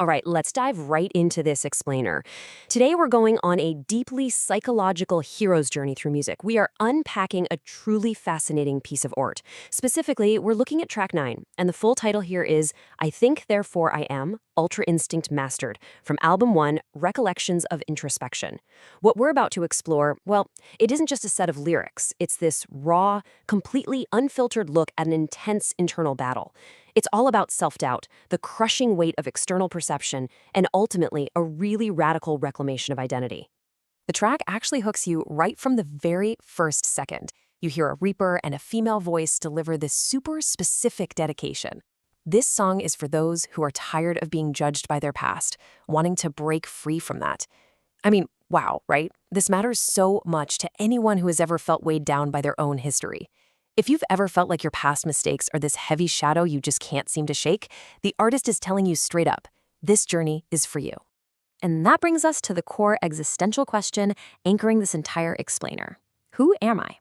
All right, let's dive right into this explainer. Today, we're going on a deeply psychological hero's journey through music. We are unpacking a truly fascinating piece of art. Specifically, we're looking at track 9, and the full title here is I Think, Therefore I Am, Ultra Instinct Mastered, from Album 1, Recollections of Introspection. What we're about to explore, well, it isn't just a set of lyrics. It's this raw, completely unfiltered look at an intense internal battle. It's all about self-doubt, the crushing weight of external perception, and ultimately a really radical reclamation of identity. The track actually hooks you right from the very first second. You hear a reaper and a female voice deliver this super specific dedication. This song is for those who are tired of being judged by their past, wanting to break free from that. I mean, wow, right? This matters so much to anyone who has ever felt weighed down by their own history. If you've ever felt like your past mistakes are this heavy shadow you just can't seem to shake, the artist is telling you straight up, this journey is for you. And that brings us to the core existential question anchoring this entire explainer. Who am I?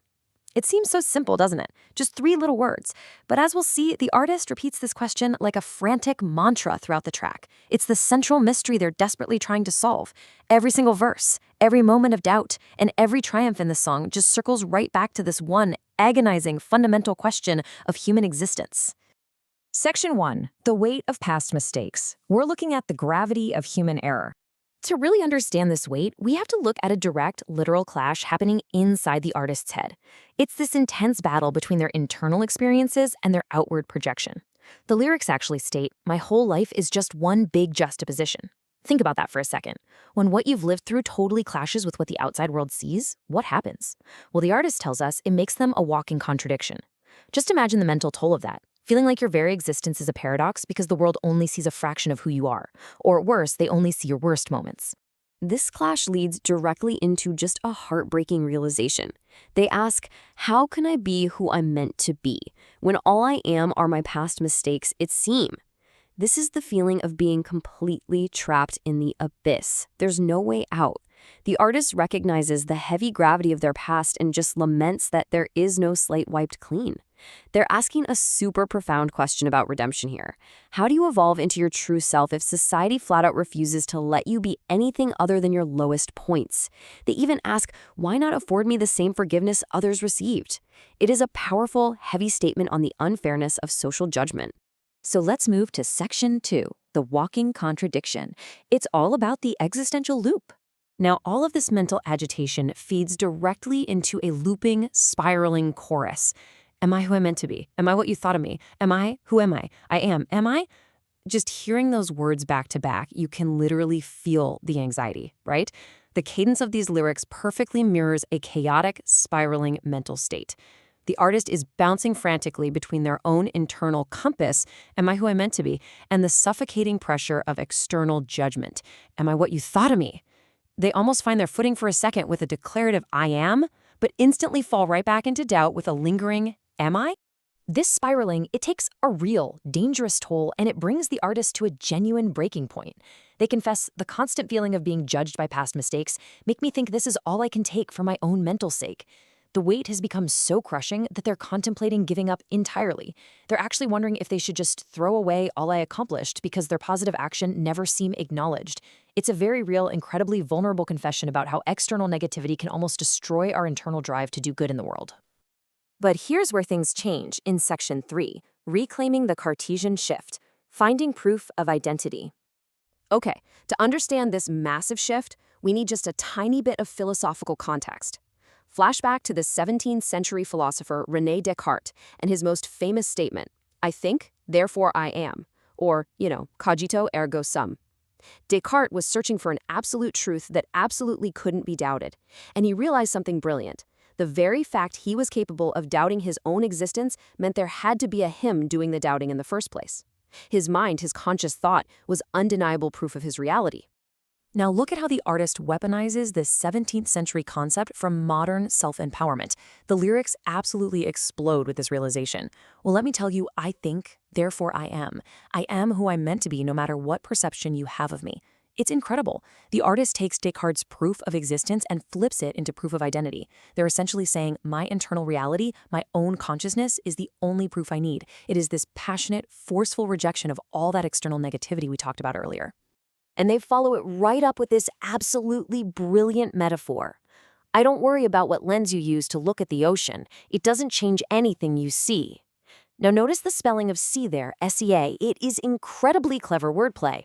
It seems so simple, doesn't it? Just 3 little words. But as we'll see, the artist repeats this question like a frantic mantra throughout the track. It's the central mystery they're desperately trying to solve. Every single verse, every moment of doubt, and every triumph in the song just circles right back to this one agonizing, fundamental question of human existence. Section 1, the weight of past mistakes. We're looking at the gravity of human error. To really understand this weight, we have to look at a direct, literal clash happening inside the artist's head. It's this intense battle between their internal experiences and their outward projection. The lyrics actually state, my whole life is just one big juxtaposition. Think about that for a second. When what you've lived through totally clashes with what the outside world sees, what happens? Well, the artist tells us it makes them a walking contradiction. Just imagine the mental toll of that. Feeling like your very existence is a paradox because the world only sees a fraction of who you are. Or worse, they only see your worst moments. This clash leads directly into just a heartbreaking realization. They ask, how can I be who I'm meant to be, when all I am are my past mistakes it seem? This is the feeling of being completely trapped in the abyss. There's no way out. The artist recognizes the heavy gravity of their past and just laments that there is no slate wiped clean. They're asking a super profound question about redemption here. How do you evolve into your true self if society flat out refuses to let you be anything other than your lowest points? They even ask, why not afford me the same forgiveness others received? It is a powerful, heavy statement on the unfairness of social judgment. So let's move to section 2, the walking contradiction. It's all about the existential loop. Now, all of this mental agitation feeds directly into a looping, spiraling chorus. Am I who I'm meant to be? Am I what you thought of me? Am I? Who am I? I am. Am I? Just hearing those words back to back, you can literally feel the anxiety, right? The cadence of these lyrics perfectly mirrors a chaotic, spiraling mental state. The artist is bouncing frantically between their own internal compass, am I who I'm meant to be, and the suffocating pressure of external judgment. Am I what you thought of me? They almost find their footing for a second with a declarative I am, but instantly fall right back into doubt with a lingering am I? This spiraling, it takes a real, dangerous toll, and it brings the artist to a genuine breaking point. They confess, the constant feeling of being judged by past mistakes make me think this is all I can take for my own mental sake. The weight has become so crushing that they're contemplating giving up entirely. They're actually wondering if they should just throw away all I accomplished because their positive action never seem acknowledged. It's a very real, incredibly vulnerable confession about how external negativity can almost destroy our internal drive to do good in the world. But here's where things change in section 3, reclaiming the Cartesian shift, finding proof of identity. Okay, to understand this massive shift, we need just a tiny bit of philosophical context. Flashback to the 17th century philosopher René Descartes and his most famous statement, I think, therefore I am, or, cogito ergo sum. Descartes was searching for an absolute truth that absolutely couldn't be doubted, and he realized something brilliant. The very fact he was capable of doubting his own existence meant there had to be a him doing the doubting in the first place. His mind, his conscious thought, was undeniable proof of his reality. Now look at how the artist weaponizes this 17th century concept from modern self-empowerment. The lyrics absolutely explode with this realization. Well, let me tell you, I think, therefore I am. I am who I'm meant to be no matter what perception you have of me. It's incredible. The artist takes Descartes' proof of existence and flips it into proof of identity. They're essentially saying, my internal reality, my own consciousness, is the only proof I need. It is this passionate, forceful rejection of all that external negativity we talked about earlier. And they follow it right up with this absolutely brilliant metaphor. I don't worry about what lens you use to look at the ocean. It doesn't change anything you see. Now notice the spelling of sea there, S-E-A. It is incredibly clever wordplay.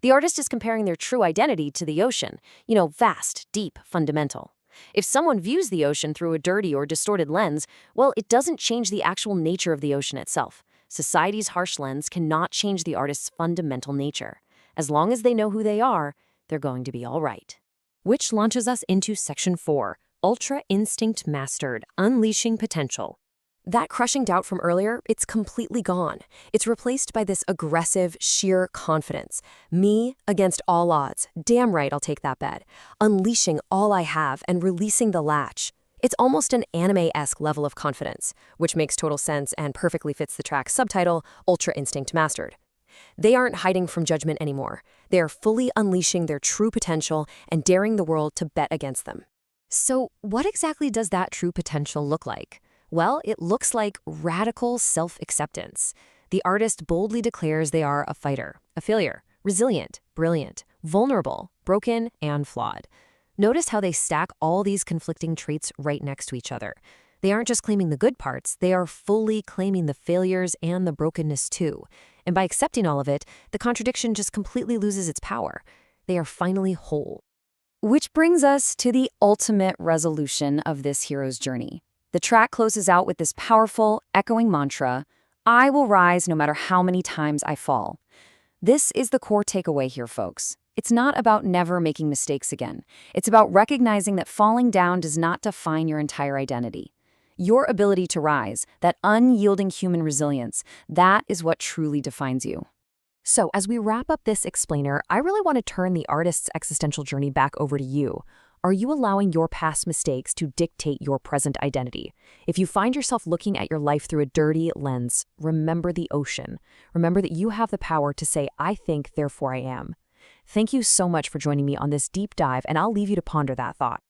The artist is comparing their true identity to the ocean, vast, deep, fundamental. If someone views the ocean through a dirty or distorted lens, well, it doesn't change the actual nature of the ocean itself. Society's harsh lens cannot change the artist's fundamental nature. As long as they know who they are, they're going to be all right. Which launches us into Section 4, Ultra Instinct Mastered, Unleashing Potential. That crushing doubt from earlier, it's completely gone. It's replaced by this aggressive, sheer confidence. Me against all odds. Damn right I'll take that bet. Unleashing all I have and releasing the latch. It's almost an anime-esque level of confidence, which makes total sense and perfectly fits the track's subtitle, Ultra Instinct Mastered. They aren't hiding from judgment anymore. They are fully unleashing their true potential and daring the world to bet against them. So what exactly does that true potential look like? Well, it looks like radical self-acceptance. The artist boldly declares they are a fighter, a failure, resilient, brilliant, vulnerable, broken, and flawed. Notice how they stack all these conflicting traits right next to each other. They aren't just claiming the good parts, they are fully claiming the failures and the brokenness too. And by accepting all of it, the contradiction just completely loses its power. They are finally whole. Which brings us to the ultimate resolution of this hero's journey. The track closes out with this powerful, echoing mantra, I will rise no matter how many times I fall. This is the core takeaway here, folks. It's not about never making mistakes again. It's about recognizing that falling down does not define your entire identity. Your ability to rise, that unyielding human resilience, that is what truly defines you. So, as we wrap up this explainer, I really want to turn the artist's existential journey back over to you. Are you allowing your past mistakes to dictate your present identity? If you find yourself looking at your life through a dirty lens, remember the ocean. Remember that you have the power to say, I think, therefore I am. Thank you so much for joining me on this deep dive, and I'll leave you to ponder that thought.